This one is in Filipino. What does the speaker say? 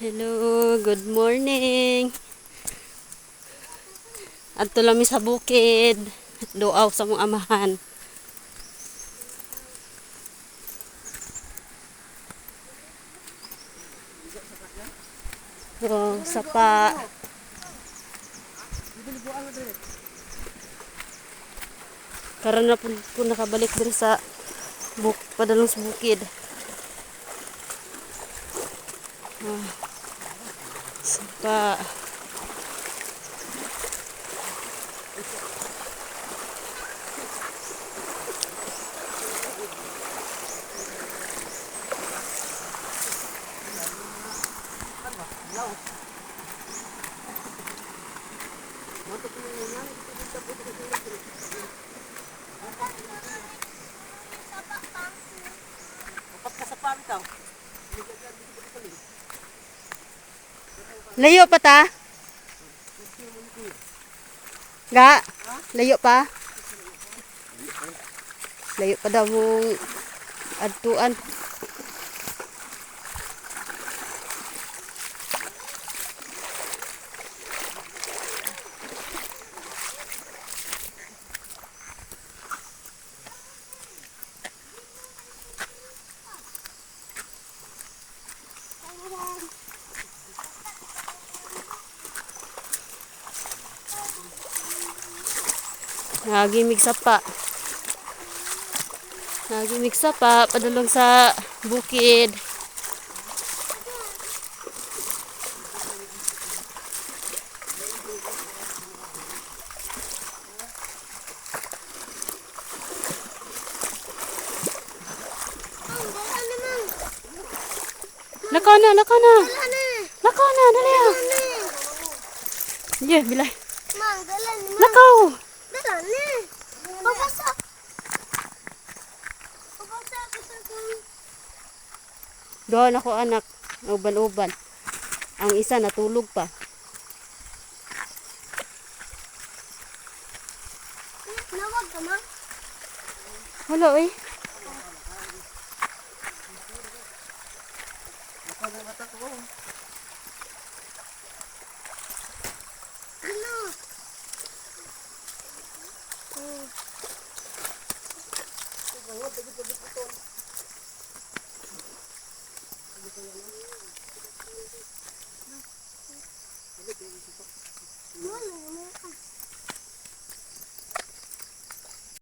Hello, good morning. Adto lami sa bukid. Duaw sa mong amahan. Oh, sapa. Karon na po nakabalik din sa padalong sa bukid. Oh, sapa. Layo pa ta? Ga? Layo pa? Layo pa daw mong adtuan. Nagimig sapa. Nagimig sapa padulong sa bukid. Lakaw na, lakaw na. Lakaw na, dali. Yeah, bilay. Mang, dalan ni Mang. Lakaw. Dalan ni. Pabasa. Pabasa kita kung Doon ako anak, uban-uban. Ang isa natulog pa. nawag ka, Mang. Wala eh. Ano? Wala, wala.